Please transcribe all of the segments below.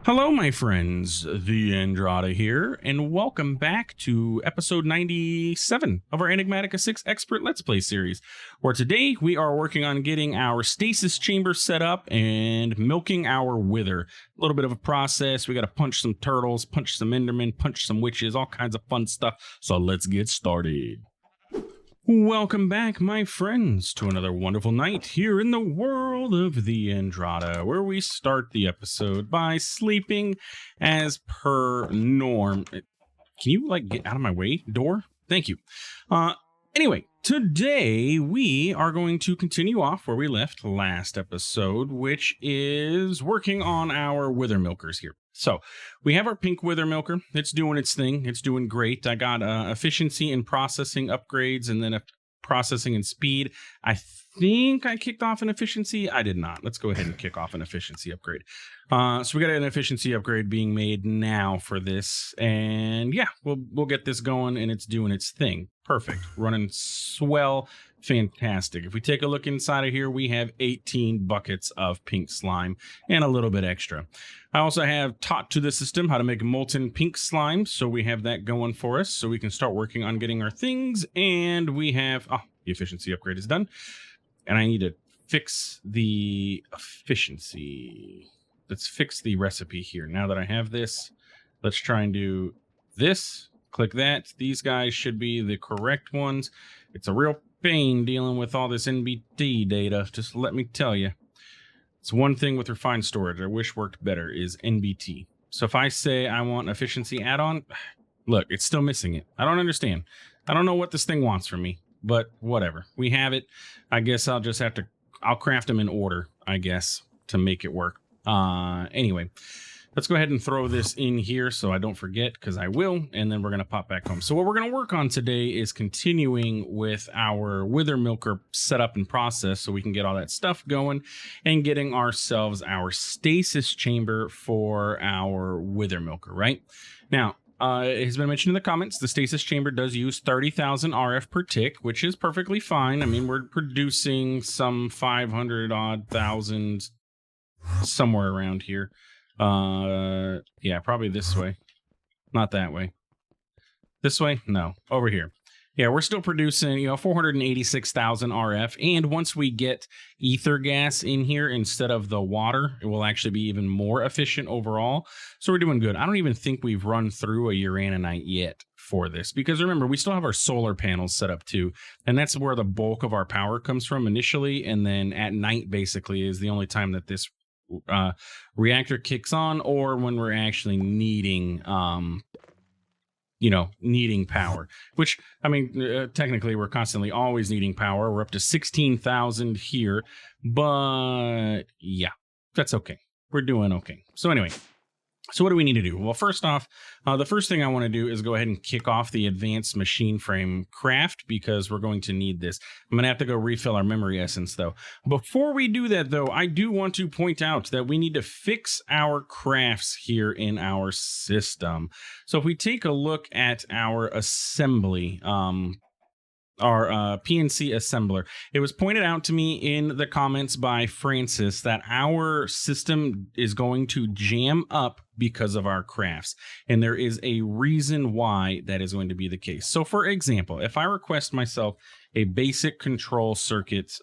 Hello, my friends. TheAndrata here, and welcome back to episode 97 of our Enigmatica 6 Expert Let's Play series, where today we are working on getting our stasis chamber set up and milking our wither. A little bit of a process. We got to punch some turtles, punch some endermen, punch some witches, all kinds of fun stuff. So let's get started. Welcome back, my friends, to another wonderful night here in the world of TheAndrata, where we start the episode by sleeping as per norm. Can you, get out of my way, door? Thank you. Anyway, today we are going to continue off where we left last episode, which is working on our wither milkers here. So we have our pink wither milker. It's doing its thing. It's doing great. I got efficiency and processing upgrades and then a processing and speed. I think I kicked off an efficiency. I did not. Let's go ahead and kick off an efficiency upgrade. So we got an efficiency upgrade being made now for this. And yeah, we'll get this going and it's doing its thing. Perfect. Running swell. Fantastic. If we take a look inside of here, we have 18 buckets of pink slime and a little bit extra. I also have taught to the system how to make molten pink slime. So we have that going for us so we can start working on getting our things. And we have, the efficiency upgrade is done. And I need to fix the efficiency. Let's fix the recipe here. Now that I have this, let's try and do this. Click that. These guys should be the correct ones. It's a real pain dealing with all this NBT data. Just let me tell you. It's one thing with refined storage I wish worked better is NBT. So if I say I want efficiency add-on, look, it's still missing it. I don't understand. I don't know what this thing wants from me, but whatever. We have it. I guess I'll just have to, I'll craft them in order, I guess, to make it work. Anyway, let's go ahead and throw this in here so I don't forget, because I will, and then we're going to pop back home. So what we're going to work on today is continuing with our wither milker setup and process so we can get all that stuff going and getting ourselves our stasis chamber for our wither milker, right? Now, it has been mentioned in the comments, the stasis chamber does use 30,000 RF per tick, which is perfectly fine. I mean, we're producing some 500 odd thousand somewhere around here. Yeah, probably this way. Not that way. This way? No, over here. Yeah, we're still producing, 486,000 RF. And once we get ether gas in here instead of the water, it will actually be even more efficient overall. So we're doing good. I don't even think we've run through a uraninite yet for this, because remember, we still have our solar panels set up too. And that's where the bulk of our power comes from initially. And then at night, basically, is the only time that this reactor kicks on, or when we're actually needing needing power, which I mean technically we're constantly always needing power. We're up to 16,000 here, but yeah, that's okay. We're doing okay. So anyway, so what do we need to do? Well, first off, the first thing I want to do is go ahead and kick off the advanced machine frame craft, because we're going to need this. I'm going to have to go refill our memory essence, though. Before we do that, though, I do want to point out that we need to fix our crafts here in our system. So if we take a look at our assembly, our PNC assembler, it was pointed out to me in the comments by Francis that our system is going to jam up because of our crafts, and there is a reason why that is going to be the case. So for example, if I request myself a basic control circuit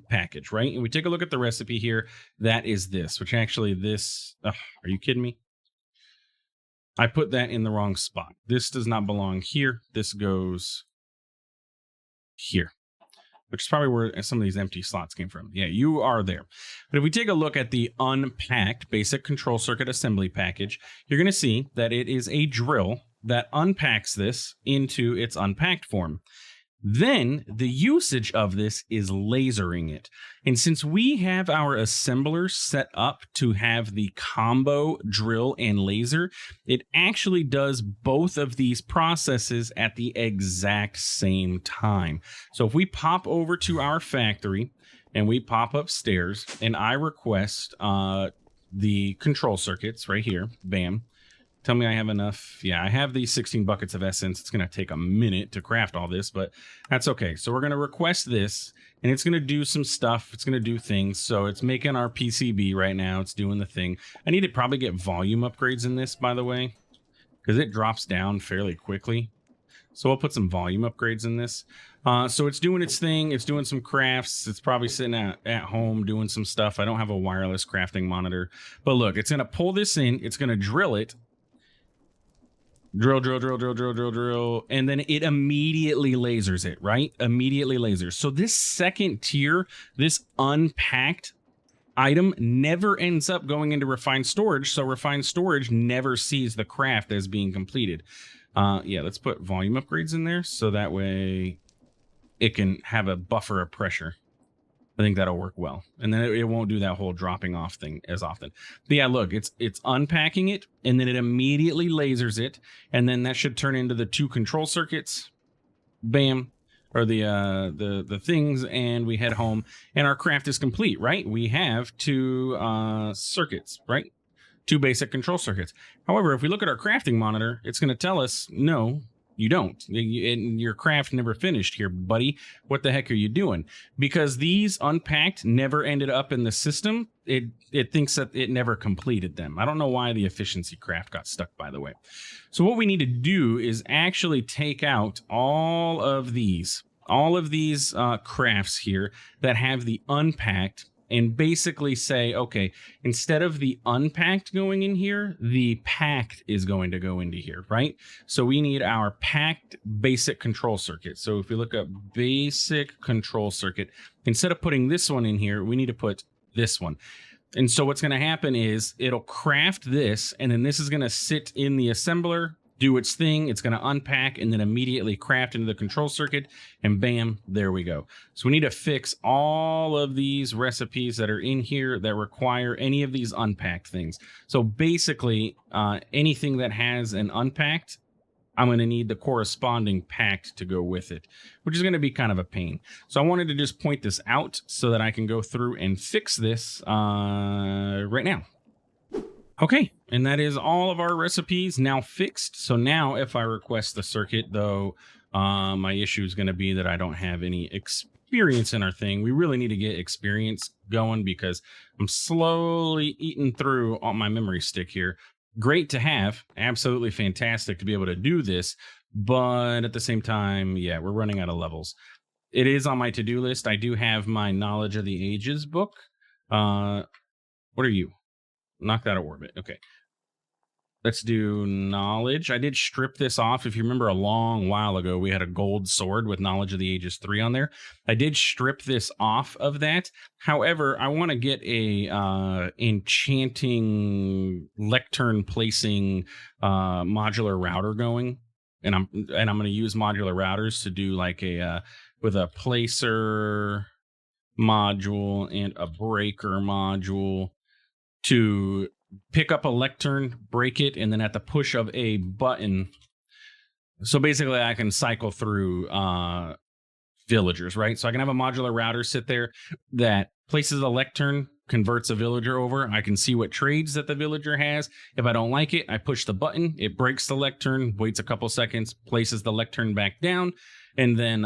package, right, and we take a look at the recipe here, that is this, which actually this, are you kidding me? I put that in the wrong spot. This does not belong here. This goes here, which is probably where some of these empty slots came from. Yeah, you are there. But if we take a look at the unpacked basic control circuit assembly package, you're going to see that it is a drill that unpacks this into its unpacked form. Then the usage of this is lasering it. And since we have our assembler set up to have the combo drill and laser, it actually does both of these processes at the exact same time. So if we pop over to our factory and we pop upstairs and I request the control circuits right here, bam, Tell me I have enough. Yeah, I have these 16 buckets of essence. It's going to take a minute to craft all this, but that's okay. So we're going to request this, and it's going to do some stuff. It's going to do things. So it's making our PCB right now. It's doing the thing. I need to probably get volume upgrades in this, by the way, because it drops down fairly quickly. So we'll put some volume upgrades in this. So it's doing its thing. It's doing some crafts. It's probably sitting at home doing some stuff. I don't have a wireless crafting monitor. But look, it's going to pull this in. It's going to drill it. Drill, drill, drill, drill, drill, drill, drill. And then it immediately lasers it, right? Immediately lasers. So this second tier, this unpacked item never ends up going into refined storage. So refined storage never sees the craft as being completed. Yeah, let's put volume upgrades in there so that way it can have a buffer of pressure. I think that'll work well. And then it won't do that whole dropping off thing as often. But yeah, look, it's unpacking it, and then it immediately lasers it, and then that should turn into the 2 control circuits. Bam. Or the things, and we head home, and our craft is complete, right? We have 2 circuits, right? 2 basic control circuits. However, if we look at our crafting monitor, it's going to tell us, no, you don't. Your craft never finished here, buddy. What the heck are you doing? Because these unpacked never ended up in the system, it thinks that it never completed them. I don't know why the efficiency craft got stuck, by the way. So what we need to do is actually take out all of these crafts here that have the unpacked, and basically say, okay, instead of the unpacked going in here, the packed is going to go into here, right? So we need our packed basic control circuit. So if we look up basic control circuit, instead of putting this one in here, we need to put this one. And so what's going to happen is it'll craft this, and then this is going to sit in the assembler, do its thing. It's going to unpack and then immediately craft into the control circuit, and bam, there we go. So we need to fix all of these recipes that are in here that require any of these unpacked things. So basically, anything that has an unpacked, I'm going to need the corresponding packed to go with it, which is going to be kind of a pain. So I wanted to just point this out so that I can go through and fix this right now. Okay, and that is all of our recipes now fixed. So now if I request the circuit, though, my issue is going to be that I don't have any experience in our thing. We really need to get experience going because I'm slowly eating through all my memory stick here. Great to have, absolutely fantastic to be able to do this, but at the same time, yeah, we're running out of levels. It is on my to-do list. I do have my Knowledge of the Ages book. What are you? Knock that out of orbit. Okay. Let's do knowledge. I did strip this off. If you remember a long while ago, we had a gold sword with Knowledge of the Ages 3 on there. I did strip this off of that. However, I want to get a enchanting lectern placing modular router going. And I'm going to use modular routers to do like a with a placer module and a breaker module to pick up a lectern, break it, and then at the push of a button. So basically I can cycle through villagers, right? So I can have a modular router sit there that places a lectern, converts a villager over. I can see what trades that the villager has. If I don't like it, I push the button, it breaks the lectern, waits a couple seconds, places the lectern back down, and then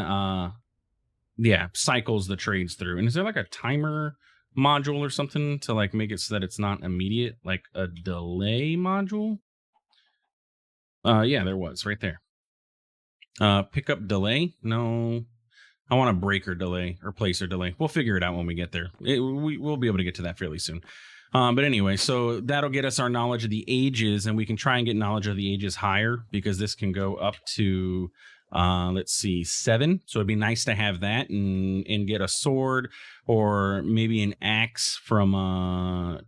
cycles the trades through. And is there like a timer module or something to like make it so that it's not immediate, like a delay module? Yeah, there was right there. Pickup delay? No, I want a breaker delay or placer delay. We'll figure it out when we get there. We'll be able to get to that fairly soon. But anyway, so that'll get us our Knowledge of the Ages, and we can try and get Knowledge of the Ages higher because this can go up to let's see, 7. So it'd be nice to have that and get a sword or maybe an axe from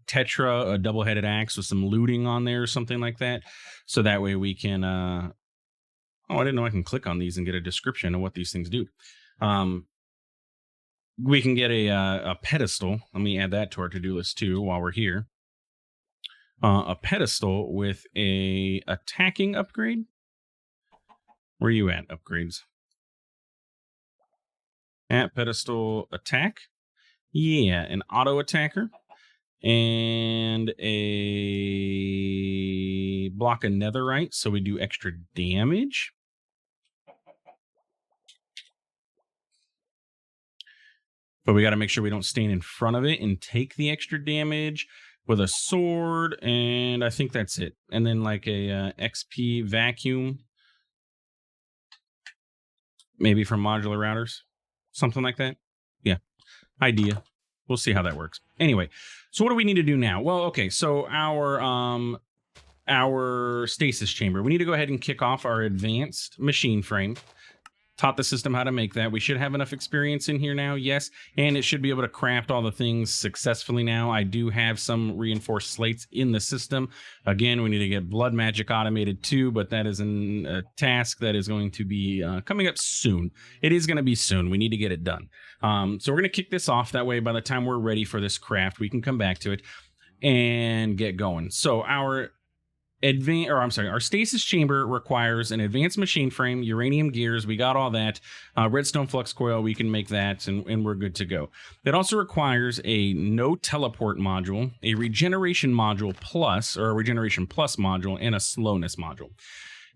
Tetra, a double-headed axe with some looting on there or something like that. So that way we can I didn't know I can click on these and get a description of what these things do. We can get a pedestal. Let me add that to our to-do list too while we're here. A pedestal with a attacking upgrade. Where are you at, upgrades? At pedestal attack. Yeah, an auto attacker. And a block of netherite, so we do extra damage. But we got to make sure we don't stand in front of it and take the extra damage with a sword. And I think that's it. And then like a XP vacuum. Maybe from modular routers. Something like that. Yeah. Idea. We'll see how that works. Anyway, so what do we need to do now? Well, okay. So our stasis chamber. We need to go ahead and kick off our advanced machine frame. Taught the system how to make that. We should have enough experience in here now, yes, and it should be able to craft all the things successfully now. I do have some reinforced slates in the system. Again, we need to get blood magic automated too, but that is a task that is going to be coming up soon. It is going to be soon. We need to get it done. So we're going to kick this off. That way, by the time we're ready for this craft, we can come back to it and get going. So our stasis chamber requires an advanced machine frame, uranium gears. We got all that. Redstone flux coil, we can make that, and we're good to go. It also requires a no teleport module, a regeneration module plus, or a regeneration plus module, and a slowness module.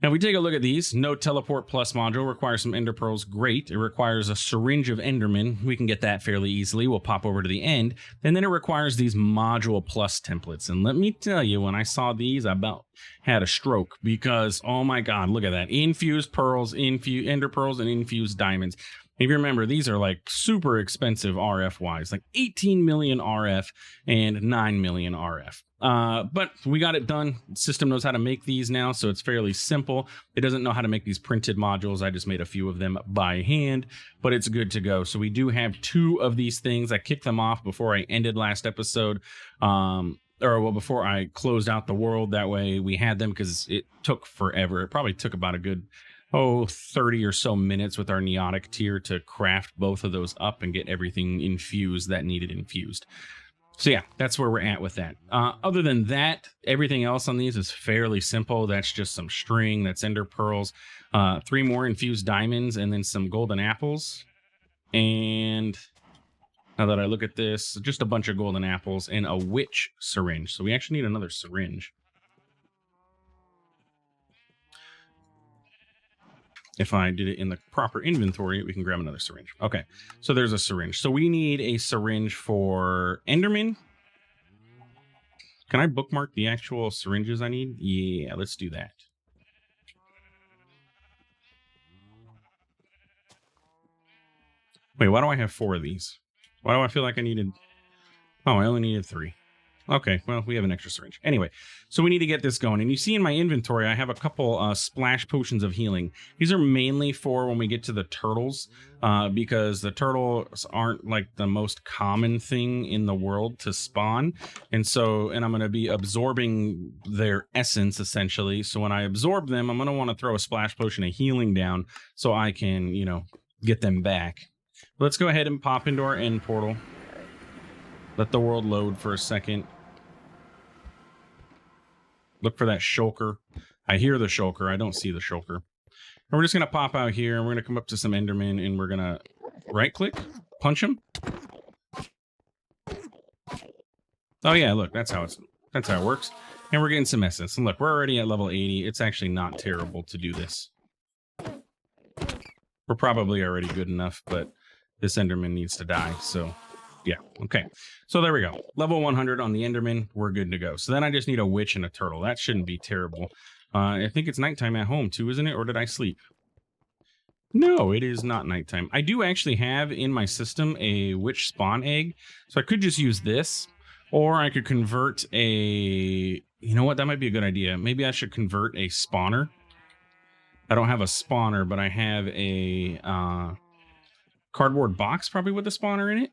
Now, if we take a look at these, no teleport plus module requires some ender pearls. Great. It requires a syringe of enderman. We can get that fairly easily. We'll pop over to the end. And then it requires these module plus templates. And let me tell you, when I saw these, I about had a stroke because, oh my God, look at that. Infused pearls, ender pearls, and infused diamonds. If you remember, these are like super expensive RF-wise, like 18 million RF and 9 million RF. But we got it done. The system knows how to make these now, so it's fairly simple. It doesn't know how to make these printed modules. I just made a few of them by hand, but it's good to go. So we do have 2 of these things. I kicked them off before I ended last episode. Before I closed out the world. That way we had them because it took forever. It probably took about a good 30 or so minutes with our neotic tier to craft both of those up and get everything infused that needed infused. So yeah, that's where we're at with that. Other than that, everything else on these is fairly simple. That's just some string, that's ender pearls, 3 more infused diamonds, and then some golden apples. And now that I look at this, just a bunch of golden apples and a witch syringe. So we actually need another syringe. If I did it in the proper inventory, we can grab another syringe. Okay, so there's a syringe. So we need a syringe for enderman. Can I bookmark the actual syringes I need? Yeah, let's do that. Wait, why do I have 4 of these? Why do I feel like I needed... Oh, I only needed 3. Okay, well, we have an extra syringe. Anyway, so we need to get this going. And you see in my inventory, I have a couple splash potions of healing. These are mainly for when we get to the turtles, because the turtles aren't like the most common thing in the world to spawn. And I'm going to be absorbing their essence, essentially. So when I absorb them, I'm going to want to throw a splash potion of healing down so I can, get them back. Let's go ahead and pop into our end portal. Let the world load for a second. Look for that shulker. I hear the shulker. I don't see the shulker. And we're just going to pop out here, and we're going to come up to some endermen, and we're going to right-click, punch him. Oh, yeah, look, that's how it works. And we're getting some essence. And look, we're already at level 80. It's actually not terrible to do this. We're probably already good enough, but this enderman needs to die, so... Yeah, okay. So there we go. Level 100 on the enderman. We're good to go. So then I just need a witch and a turtle. That shouldn't be terrible. I think it's nighttime at home too, isn't it? Or did I sleep? No, it is not nighttime. I do actually have in my system a witch spawn egg. So I could just use this. Or I could convert a... You know what? That might be a good idea. Maybe I should convert a spawner. I don't have a spawner, but I have a cardboard box probably with a spawner in it.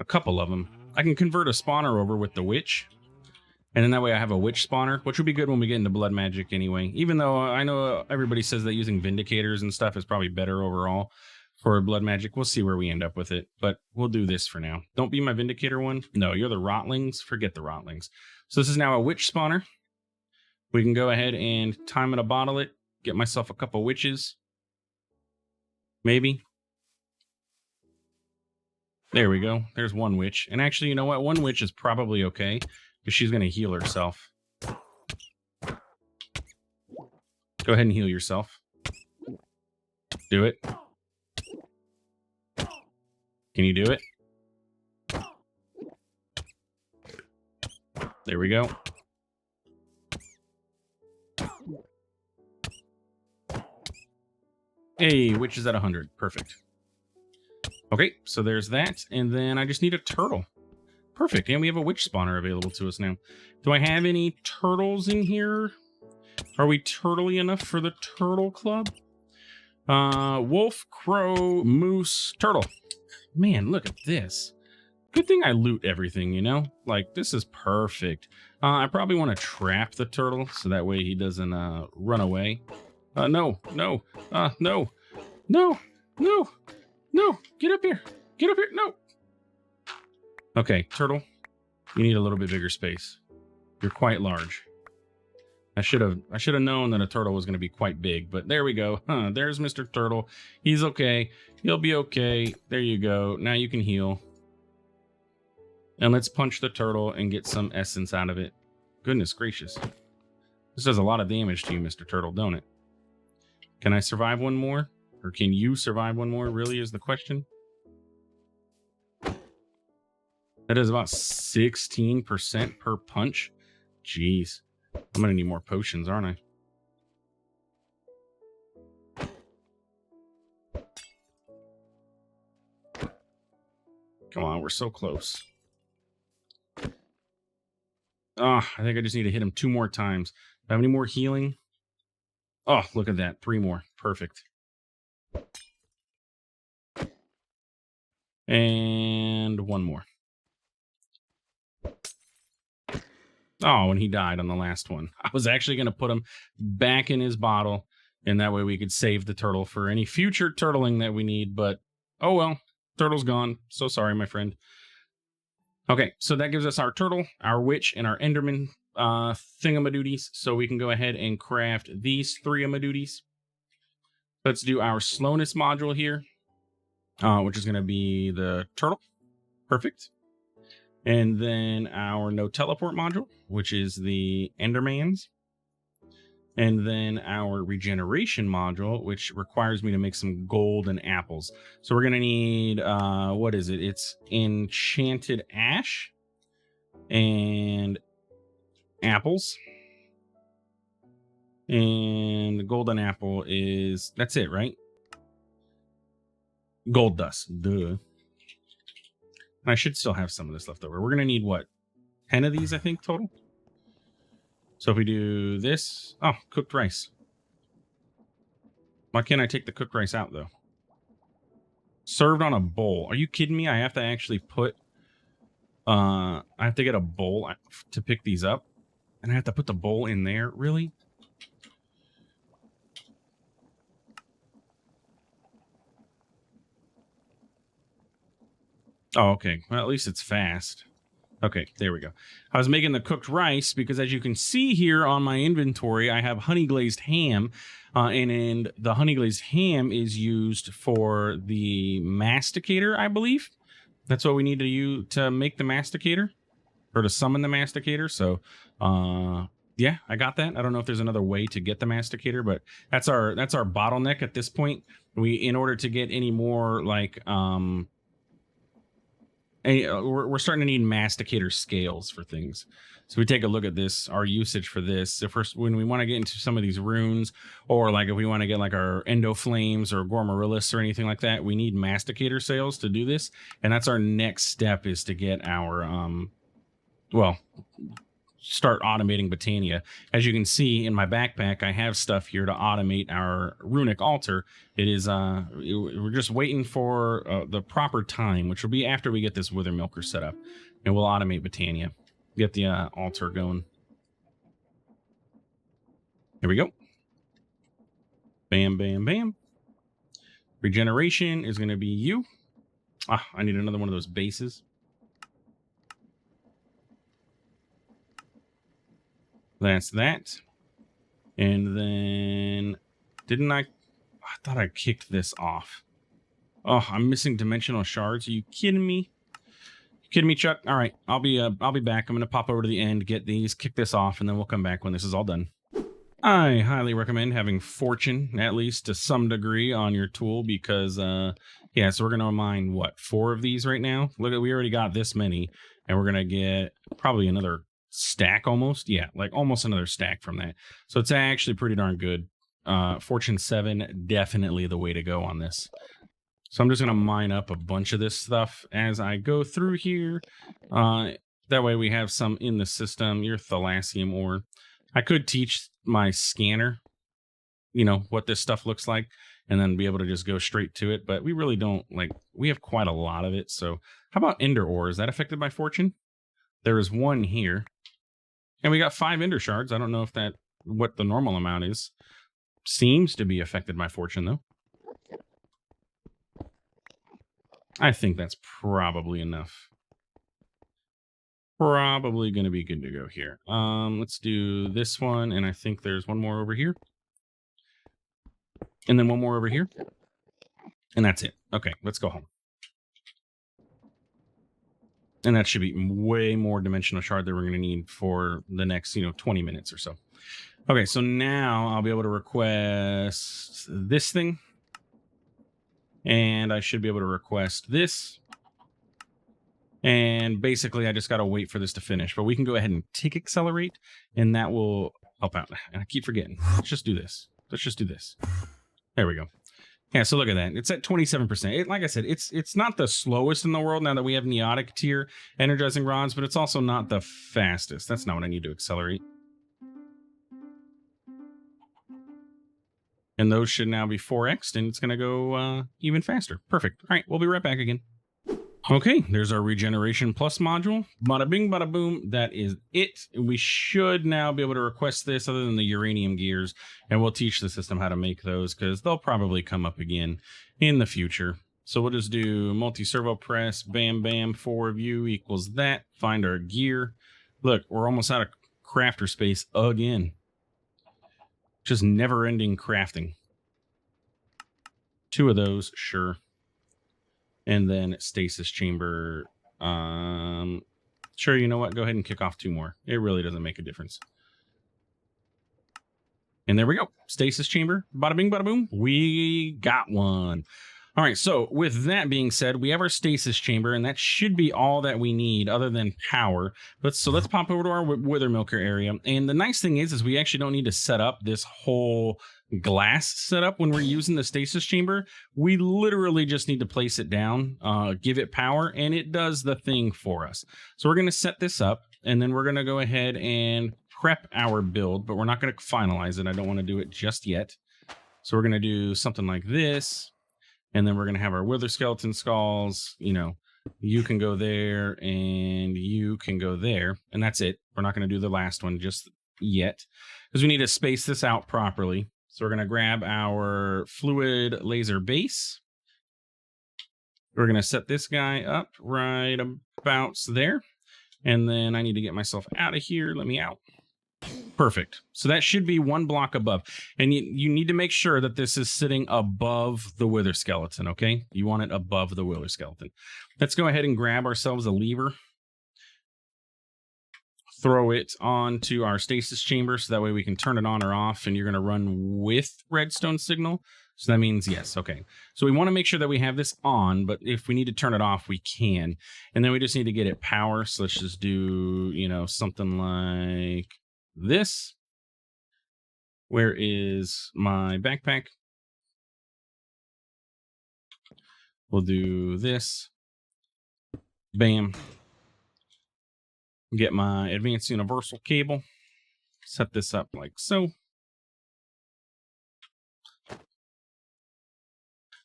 A couple of them. I can convert a spawner over with the witch. And then that way I have a witch spawner, which would be good when we get into blood magic anyway. Even though I know everybody says that using vindicators and stuff is probably better overall for blood magic. We'll see where we end up with it. But we'll do this for now. Don't be my vindicator one. No, you're the rotlings. Forget the rotlings. So this is now a witch spawner. We can go ahead and time it a bottle it. Get myself a couple witches. Maybe. There we go. There's one witch. And actually, you know what? One witch is probably okay because she's going to heal herself. Go ahead and heal yourself. Do it. Can you do it? There we go. Hey, witch is at 100. Perfect. Okay, so there's that. And then I just need a turtle. Perfect. And we have a witch spawner available to us now. Do I have any turtles in here? Are we turtly enough for the turtle club? Wolf, crow, moose, turtle. Man, look at this. Good thing I loot everything, you know? Like, this is perfect. I probably want to trap the turtle so that way he doesn't run away. No. No. No. Get up here. Get up here. No. Okay, turtle. You need a little bit bigger space. You're quite large. I should have known that a turtle was going to be quite big, but there we go. There's Mr. Turtle. He's okay. He'll be okay. There you go. Now you can heal. And let's punch the turtle and get some essence out of it. Goodness gracious. This does a lot of damage to you, Mr. Turtle, don't it? Can I survive one more? Or can you survive one more, really, is the question? That is about 16% per punch. Jeez. I'm going to need more potions, aren't I? Come on, we're so close. I think I just need to hit him 2 more times. Do I have any more healing? Oh, look at that. 3 more. Perfect. And 1 more. Oh, and he died on the last one. I was actually going to put him back in his bottle, and that way we could save the turtle for any future turtling that we need, but oh well. Turtle's gone. So sorry, my friend. Okay, so that gives us our turtle, our witch, and our enderman thingamadoodies. So we can go ahead and craft these 3 amadoodies. Let's do our slowness module here, which is going to be the turtle. Perfect. And then our no teleport module, which is the endermans. And then our regeneration module, which requires me to make some golden apples. So we're going to need, what is it? It's enchanted ash and apples. And the golden apple is, that's it, right? Gold dust. Duh. I should still have some of this left over. We're going to need, what, 10 of these, I think, total? So if we do this... Oh, cooked rice. Why can't I take the cooked rice out, though? Served on a bowl. Are you kidding me? I have to actually put... I have to get a bowl to pick these up. And I have to put the bowl in there? Really? Oh, okay. Well, at least it's fast. Okay, there we go. I was making the cooked rice because, as you can see here on my inventory, I have honey glazed ham, and the honey glazed ham is used for the masticator, I believe. That's what we need to use to make the masticator, or to summon the masticator. So, yeah, I got that. I don't know if there's another way to get the masticator, but that's our bottleneck at this point. In order to get any more like we're starting to need masticator scales for things. So we take a look at this, our usage for this. When we want to get into some of these runes, or like if we want to get like our endo flames or gormarilis or anything like that, we need masticator sales to do this. And that's our next step, is to get our start automating Botania. As you can see in my backpack, I have stuff here to automate our runic altar. It is we're just waiting for the proper time, which will be after we get this wither milker set up, and we'll automate Botania, get the altar going. Here we go. Bam, bam, bam. Regeneration is going to be you. I need another one of those bases. That's that. And then I thought I kicked this off. Oh, I'm missing dimensional shards. Are you kidding me? You kidding me, Chuck? All right, I'll be back. I'm gonna pop over to the end, get these, kick this off, and then we'll come back when this is all done. I highly recommend having fortune, at least to some degree, on your tool because, yeah, so we're going to mine, what, 4 of these right now? Look at, we already got this many, and we're going to get probably another stack almost. Yeah, like almost another stack from that. So it's actually pretty darn good. Fortune 7, definitely the way to go on this. So I'm just going to mine up a bunch of this stuff as I go through here. That way we have some in the system. Your thalassium ore. I could teach my scanner, what this stuff looks like, and then be able to just go straight to it. But we really don't, we have quite a lot of it. So how about ender ore? Is that affected by fortune? There is one here. And we got 5 ender shards. I don't know if what the normal amount is. Seems to be affected by fortune, though. I think that's probably enough. Probably going to be good to go here. Let's do this one, and I think there's one more over here. And then one more over here. And that's it. Okay, let's go home. And that should be way more dimensional shard that we're going to need for the next, 20 minutes or so. Okay, so now I'll be able to request this thing. And I should be able to request this. And basically, I just got to wait for this to finish. But we can go ahead and tick accelerate, and that will help out. And I keep forgetting. Let's just do this. Let's just do this. There we go. Yeah, so look at that. It's at 27%. Like I said, it's not the slowest in the world now that we have Neotic tier energizing rods, but it's also not the fastest. That's not what I need to accelerate. And those should now be 4x'd, and it's going to go even faster. Perfect. All right, we'll be right back again. Okay, there's our regeneration plus module. Bada bing, bada boom. That is it. We should now be able to request this other than the uranium gears, and we'll teach the system how to make those because they'll probably come up again in the future. So we'll just do multi-servo press, bam, bam, 4 of you equals that. Find our gear. Look, we're almost out of crafter space again. Just never-ending crafting. 2 of those, sure. And then stasis chamber. Sure, you know what? Go ahead and kick off 2 more. It really doesn't make a difference. And there we go. Stasis chamber. Bada bing, bada boom. We got one. All right, so with that being said, we have our stasis chamber, and that should be all that we need other than power. So let's pop over to our wither milker area. And the nice thing is we actually don't need to set up this whole glass setup when we're using the stasis chamber. We literally just need to place it down, give it power, and it does the thing for us. So we're going to set this up, and then we're going to go ahead and prep our build, but we're not going to finalize it. I don't want to do it just yet. So we're going to do something like this. And then we're going to have our wither skeleton skulls. You can go there and you can go there. And that's it. We're not going to do the last one just yet because we need to space this out properly. So we're going to grab our fluid laser base. We're going to set this guy up right about there. And then I need to get myself out of here. Let me out. Perfect. So that should be 1 block above. And you need to make sure that this is sitting above the wither skeleton, okay? You want it above the wither skeleton. Let's go ahead and grab ourselves a lever. Throw it onto our stasis chamber so that way we can turn it on or off, and you're going to run with redstone signal. So that means yes. Okay. So we want to make sure that we have this on, but if we need to turn it off, we can. And then we just need to get it power. So let's just do, something like this. Where is my backpack? We'll do this. Bam. Get my advanced universal cable. Set this up like so.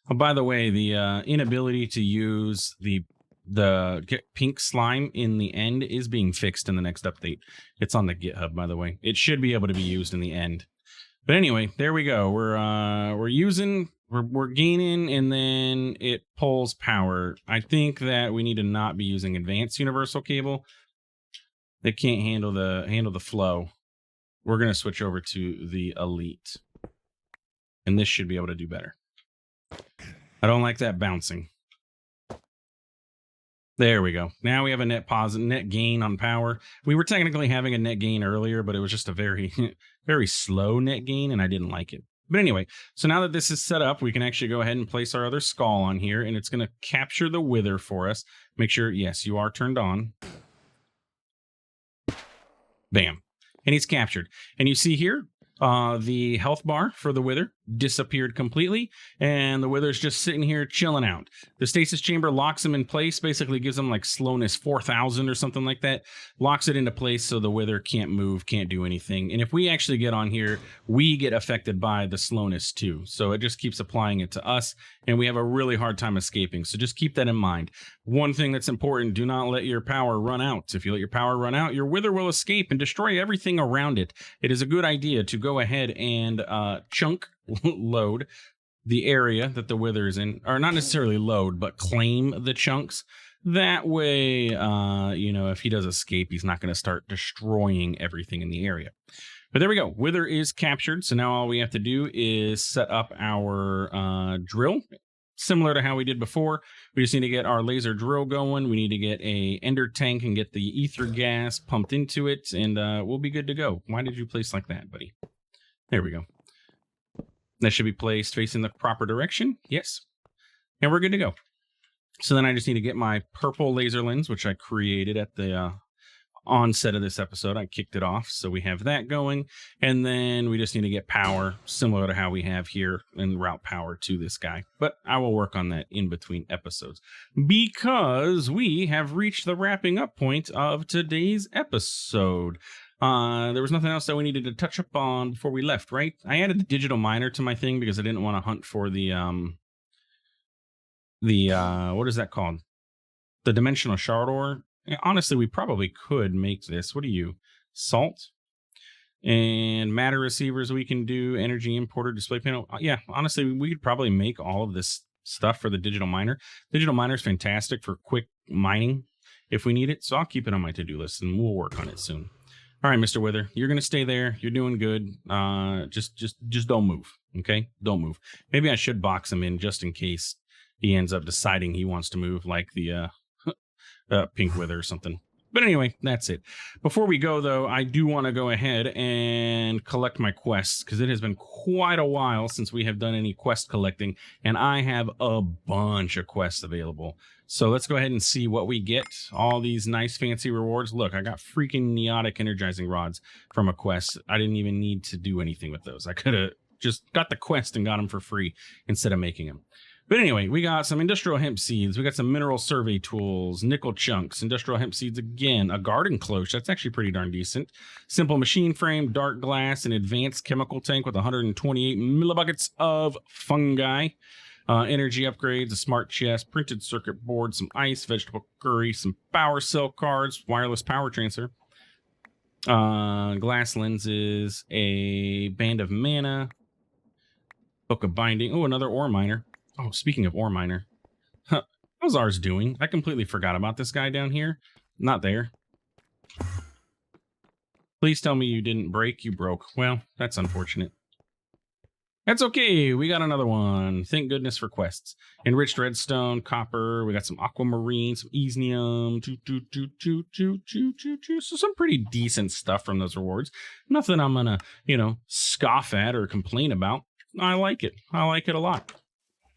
Oh, by the way, the inability to use the pink slime in the end is being fixed in the next update. It's on the GitHub, by the way. It should be able to be used in the end. But anyway, there we go. We're gaining, and then it pulls power. I think that we need to not be using advanced universal cable. It can't handle the flow. We're gonna switch over to the elite, and this should be able to do better. I don't like that bouncing. There we go. Now we have a net gain on power. We were technically having a net gain earlier, but it was just a very, very slow net gain, and I didn't like it. But anyway, so now that this is set up, we can actually go ahead and place our other skull on here, and it's going to capture the wither for us. Make sure, yes, you are turned on. Bam. And he's captured. And you see here, the health bar for the wither disappeared completely, and the wither's just sitting here chilling out. The stasis chamber locks him in place, basically gives him like slowness 4,000 or something like that, locks it into place so the wither can't move, can't do anything. And if we actually get on here, we get affected by the slowness too. So it just keeps applying it to us, and we have a really hard time escaping. So just keep that in mind. One thing that's important, do not let your power run out. If you let your power run out, your wither will escape and destroy everything around it. It is a good idea to go ahead and chunk load the area that the wither is in, or not necessarily load, but claim the chunks. That way, if he does escape, he's not going to start destroying everything in the area. But there we go. Wither is captured. So now all we have to do is set up our drill. Similar to how we did before, we just need to get our laser drill going. We need to get a ender tank and get the ether gas pumped into it, and we'll be good to go. Why did you place like that, buddy? There we go. That should be placed facing the proper direction. Yes. And we're good to go. So then I just need to get my purple laser lens, which I created at the onset of this episode. I kicked it off, so we have that going. And then we just need to get power, similar to how we have here, and route power to this guy. But I will work on that in between episodes, because we have reached the wrapping up point of today's episode. There was nothing else that we needed to touch up on before we left, right? I added the digital miner to my thing because I didn't want to hunt for the what is that called? The dimensional shard ore. Honestly, we probably could make this. What are you? Salt and matter receivers we can do, energy importer, display panel. Yeah, honestly, we could probably make all of this stuff for the digital miner. Digital miner is fantastic for quick mining if we need it. So I'll keep it on my to-do list and we'll work on it soon. All right, Mr. Wither, you're going to stay there. You're doing good. Just don't move, okay? Don't move. Maybe I should box him in just in case he ends up deciding he wants to move, like the pink Wither or something. But anyway, that's it. Before we go, though, I do want to go ahead and collect my quests, because it has been quite a while since we have done any quest collecting, and I have a bunch of quests available. So let's go ahead and see what we get. All these nice fancy rewards. Look, I got freaking neotic energizing rods from a quest. I didn't even need to do anything with those. I could have just got the quest and got them for free instead of making them. But anyway, we got some industrial hemp seeds. We got some mineral survey tools, nickel chunks, industrial hemp seeds again, a garden cloche. That's actually pretty darn decent. Simple machine frame, dark glass, an advanced chemical tank with 128 millibuckets of fungi. Energy upgrades, a smart chest, printed circuit board, some ice, vegetable curry, some power cell cards, wireless power transfer, glass lenses, a band of mana, book of binding. Oh, another ore miner. Oh, speaking of ore miner, how's ours doing? I completely forgot about this guy down here. Not there. Please tell me you didn't break. You broke. Well, that's unfortunate. That's okay. We got another one. Thank goodness for quests. Enriched redstone, copper. We got some aquamarine, some easnium. So some pretty decent stuff from those rewards. Nothing I'm gonna, scoff at or complain about. I like it. I like it a lot.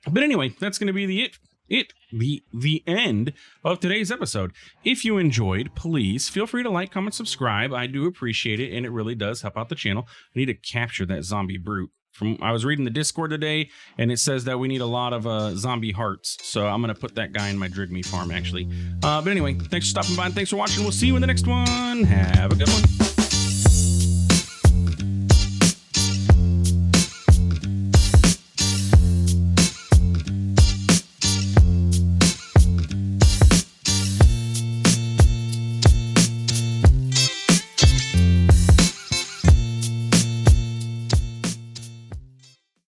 But anyway, that's going to be the end of today's episode. If you enjoyed, please feel free to like, comment, subscribe. I do appreciate it, and it really does help out the channel. I need to capture that zombie brute. I was reading the Discord today, and it says that we need a lot of zombie hearts. So I'm going to put that guy in my Drigme farm, actually. But anyway, thanks for stopping by, and thanks for watching. We'll see you in the next one. Have a good one.